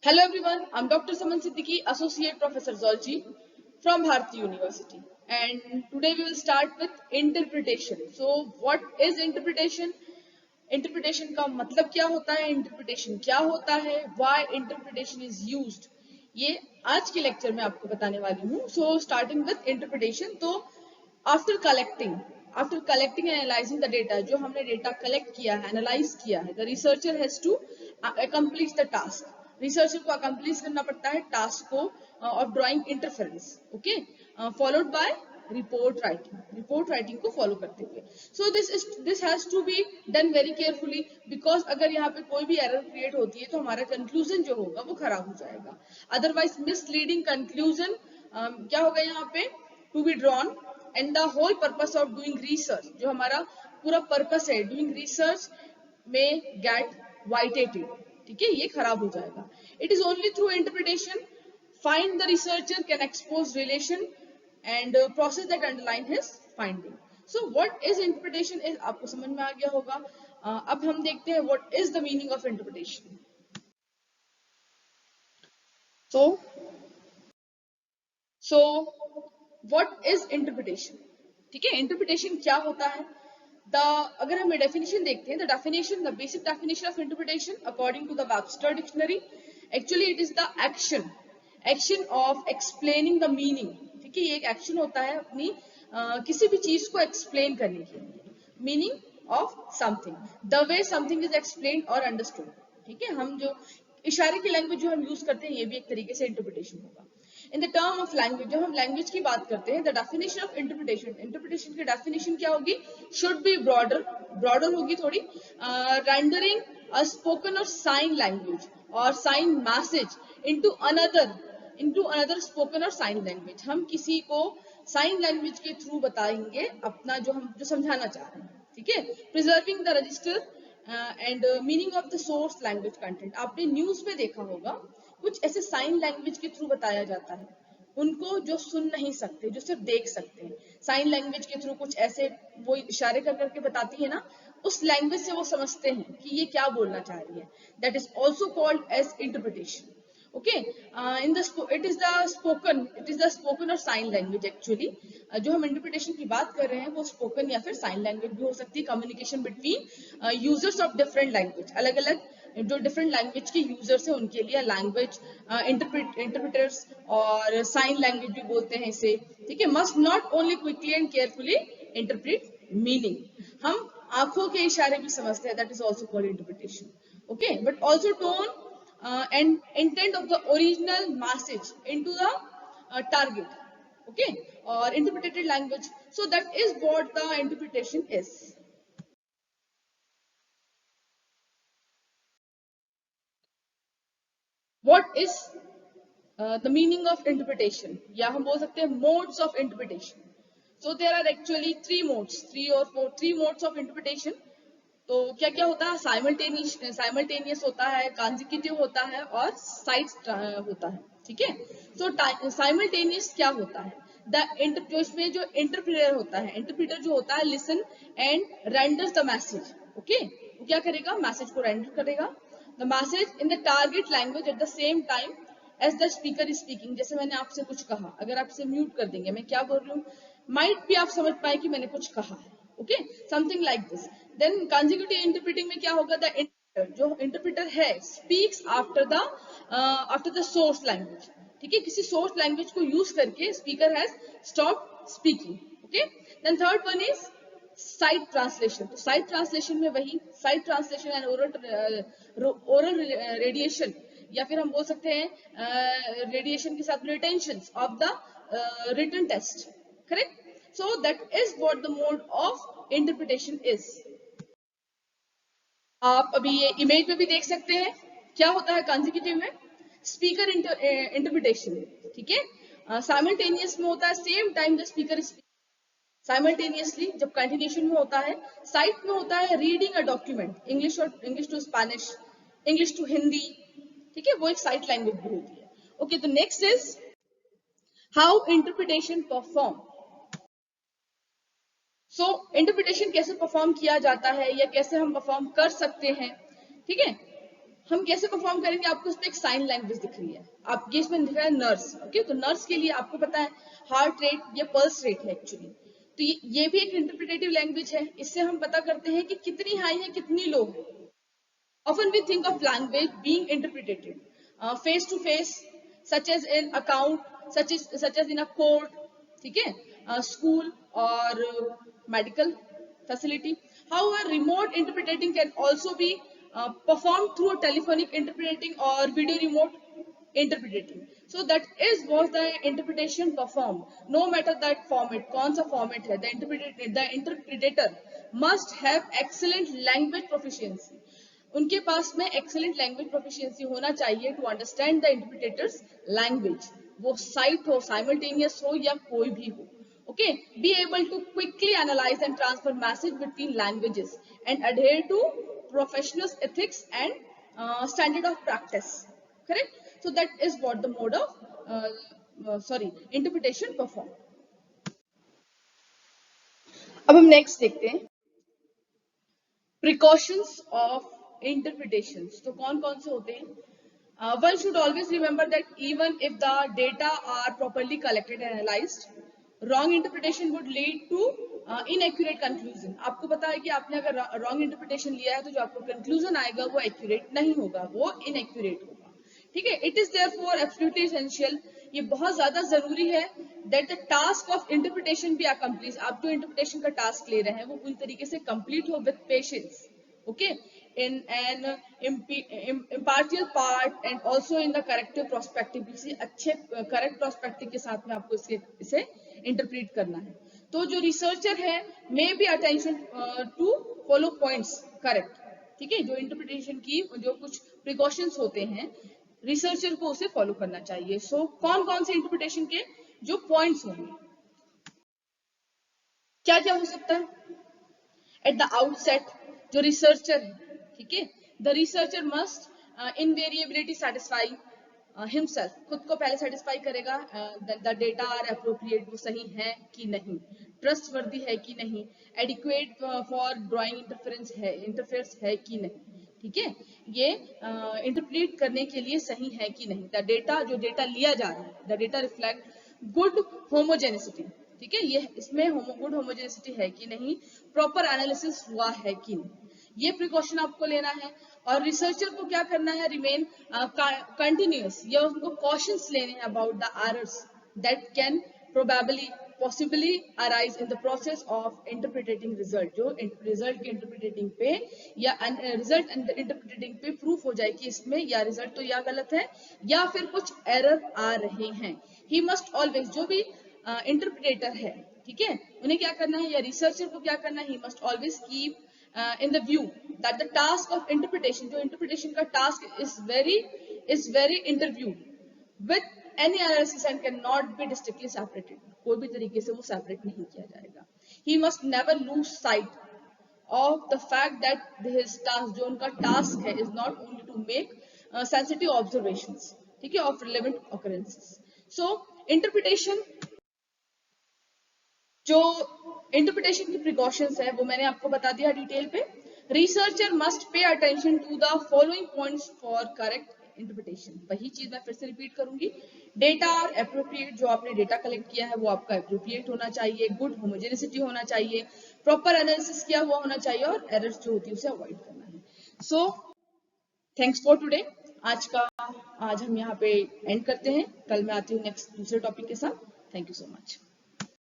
Hello everyone, I'm Dr. Saman Siddiqui, Associate Professor Zoology from Bharati University. And today we will start with interpretation. So what is interpretation? Interpretation का मतलब क्या होता है? Interpretation क्या होता है? Why interpretation is used? ये आज के लेक्चर में आपको बताने वाली हूँ. So starting with interpretation, तो after collecting and analyzing the data, जो हमने data collect किया है, analyze किया है, the researcher has to accomplish the task. Researcher को अकम्प्लीस करना पड़ता है टास्क को of drawing interference, okay, followed by report writing को फॉलो करते हुए. So this has to be done very carefully, because अगर यहाँ पे कोई भी एरर क्रिएट होती है तो हमारा कंक्लूजन जो होगा वो खराब हो जाएगा. अदरवाइज मिसलीडिंग कंक्लूजन क्या होगा यहाँ पे, to be drawn, and the whole purpose of doing research, जो हमारा पूरा पर्पस है डूइंग रिसर्च, में गेट वाइटेटेड. ठीक है, ये खराब हो जाएगा. It is only through interpretation find the researcher can expose relation and process that underline his finding. So what is interpretation is आपको समझ में आ गया होगा. अब हम देखते हैं what is the meaning of interpretation. So what is interpretation. ठीक है, इंटरप्रिटेशन क्या होता है. अगर हम डेफिनेशन देखते हैं, the basic definition of interpretation according to the Webster dictionary, actually it is the action of explaining the meaning. ठीक है, ये एक एक्शन होता है अपनी किसी भी चीज को एक्सप्लेन करने के लिए, meaning of something, the way something is explain और अंडरस्टूड. ठीक है, हम जो इशारे की लैंग्वेज जो हम यूज करते हैं, ये भी एक तरीके से इंटरप्रिटेशन होगा. In the term of language, जब हम लैंग्वेज की बात करते हैं, द डेफिनेशन ऑफ इंटरप्रिटेशन की डेफिनेशन क्या होगी, शुड बी ब्रॉडर होगी थोड़ी, रेंडरिंग अ स्पोकन और sign language or sign message into another spoken और साइन लैंग्वेज. हम किसी को साइन लैंग्वेज के थ्रू बताएंगे अपना जो समझाना चाह रहे हैं. ठीक है, preserving the register and meaning of the source language content. आपने न्यूज में देखा होगा कुछ ऐसे साइन लैंग्वेज के थ्रू बताया जाता है उनको जो सुन नहीं सकते, जो सिर्फ देख सकते हैं. साइन लैंग्वेज के थ्रू कुछ ऐसे वो इशारे कर करके बताती है ना, उस लैंग्वेज से वो समझते हैं कि ये क्या बोलना चाह रही है. That is also called as interpretation. Okay, it is the spoken और साइन लैंग्वेज. एक्चुअली जो हम इंटरप्रिटेशन की बात कर रहे हैं वो स्पोकन या फिर साइन लैंग्वेज भी हो सकती है. Communication between users of different language, अलग अलग जो डिफरेंट लैंग्वेज के यूजर्स हैं उनके लिए लैंग्वेज इंटरप्रेटर्स और साइन लैंग्वेज भी बोलते हैं इसे. ठीक है, must not only quickly and carefully interpret meaning. हम आंखों के इशारे भी समझते हैं, that is also called interpretation. Okay, but also tone and intent of the original message into the target, okay, or interpreted language. So that is what the interpretation is. What is the meaning of interpretation, या हम बोल सकते हैं modes of interpretation. So there are actually three modes of interpretation. तो क्या क्या होता है, साइमल्टेनियस होता है, कॉन्जिक्यूटिव होता है और साइड होता है. ठीक है, सो साइमल्टेनियस क्या होता है, जो इसमें जो इंटरप्रेटर होता है, इंटरप्रेटर जो होता है listen and renders the message. Okay, वो क्या करेगा, मैसेज को रेंडर करेगा the message in the target language at the same time as the speaker is speaking. जैसे मैंने आपसे कुछ कहा, अगर आप इसे म्यूट कर देंगे, मैं क्या बोल रही हूँ, माइट भी आप समझ पाए कि मैंने कुछ कहा है. Okay, something like this. Then consecutive interpreting में क्या होगा, द इंटरप्रेटर, जो इंटरप्रेटर है, speaks after the source language. ठीक है, किसी सोर्स लैंग्वेज को यूज करके speaker has stop speaking. Okay, then third one is sight translation. तो साइड ट्रांसलेशन में वही sight translation and oral radiation, या फिर हम बोल सकते हैं रेडिएशन के साथ retention of the written text. Correct. So that is what the mode of interpretation is. आप अभी ये इमेज में भी देख सकते हैं क्या होता है कंसेक्यूटिव में, स्पीकर इंटरप्रिटेशन. ठीक है, साइमल्टेनियस में होता है same time the speaker is simultaneously. जब कंटिन्यूशन में होता है, साइट में होता है reading a document, English to Spanish, English to Hindi. ठीक है, वो एक साइट लैंग्वेज भी होती है. ओके, तो next is how interpretation perform. So interpretation कैसे परफॉर्म किया जाता है या कैसे हम परफॉर्म कर सकते हैं. ठीक है, हम कैसे परफॉर्म करेंगे, आपको इसमें एक साइन लैंग्वेज दिख रही है, आपके इसमें दिख रहा है नर्स, ओके। तो नर्स के लिए आपको पता है हार्ट रेट या पल्स रेट है एक्चुअली, तो ये भी एक इंटरप्रिटेटिव लैंग्वेज है। इससे हम पता करते हैं कि कितनी हाई है कितनी लो है। Often we think of language being interpreted face to face, such as in account, such as in a court, ठीक है, school और medical facility. However, remote interpreting can also be performed through a telephonic interpreting or video remote interpreting. So that is was the interpretation performed. No matter that format, कौन सा format है, the interpreter must have excellent language proficiency. उनके पास में excellent language proficiency होना चाहिए to understand the interpretators language, वो sight हो, simultaneous हो या कोई भी हो, okay. Be able to quickly analyse and transfer message between languages and adhere to professional ethics and standard of practice, correct. So that is what the mode of interpretation perform. अब हम next देखते हैं precautions of interpretations. तो कौन कौन से होते हैं? One should always remember that even if the data are properly collected and analyzed, wrong interpretation would lead to inaccurate conclusion. आपको पता है कि आपने अगर wrong interpretation लिया है तो जो आपको conclusion आएगा वो accurate नहीं होगा, वो inaccurate होगा, ठीक है। It is therefore absolutely essential, ये बहुत ज्यादा जरूरी है that the task of interpretation be accomplished. आप जो interpretation का task ले रहे हैं वो पूरी तरीके से complete हो with patience, okay, in an impartial part and also in the corrective perspective. किसी अच्छे correct perspective के साथ में आपको इसे interpret करना है। तो जो researcher है may be attention to follow points correct, ठीक है। जो interpretation की जो कुछ precautions होते हैं रिसर्चर को उसे फॉलो करना चाहिए। सो कौन कौन से इंटरप्रिटेशन के जो पॉइंट्स होंगे, क्या क्या हो सकता है? एट द आउटसेट जो रिसर्चर है, ठीक है, the researcher must invariability satisfy himself, खुद को पहले सेटिस्फाई करेगा द डेटा आर एप्रोप्रिएट, वो सही है कि नहीं, ट्रस्टवर्दी है कि नहीं, एडिक्वेट फॉर ड्राइंग इंटरफेरेंस है कि नहीं, ठीक है, ये इंटरप्रेट करने के लिए सही है कि नहीं। द डेटा, जो डेटा लिया जा रहा है, द डेटा रिफ्लेक्ट गुड होमोजेनिसिटी, ठीक है, ये इसमें गुड होमोजेनिसिटी है कि नहीं, प्रॉपर एनालिसिस हुआ है कि नहीं, ये प्रिकॉशन आपको लेना है। और रिसर्चर को क्या करना है, रिमेन कंटिन्यूअस, या उनको कॉशंस लेने हैं about the errors that can probably possibly arise in the process of interpreting result, जो रिजल्ट के इंटरप्रिटेटिंग पे या रिजल्ट इंटरप्रिटेटिंग पे प्रूफ हो जाए कि इसमें या रिजल्ट तो या गलत है या फिर कुछ एरर आ रहे हैं। ही मस्ट ऑलवेज, जो भी इंटरप्रिटेटर है, ठीक है, उन्हें क्या करना है, या रिसर्चर को क्या करना है, he must always keep in the view that the task of interpretation, जो interpretation का task is very interviewed with any analysis and cannot be distinctly separated, कोई भी तरीके से वो separate नहीं किया जाएगा। He must never lose sight of the fact that his task, जो उनका task है, is not only to make sensitive observations, ठीक है, of relevant occurrences. So interpretation, जो इंटरप्रिटेशन की प्रिकॉशंस है वो मैंने आपको बता दिया डिटेल पे। Researcher must pay attention to the following points for correct interpretation, वही चीज मैं फिर से रिपीट करूंगी। डेटा और एप्रोप्रिएट, जो आपने डेटा कलेक्ट किया है वो आपका एप्रोप्रिएट होना चाहिए, गुड होमोजेनिसिटी होना चाहिए, प्रॉपर एनालिसिस किया हुआ होना चाहिए और एरर्स जो होती है उसे अवॉइड करना है। सो थैंक्स फॉर टुडे, आज हम यहाँ पे एंड करते हैं, कल मैं आती हूँ नेक्स्ट दूसरे टॉपिक के साथ। Thank you so much.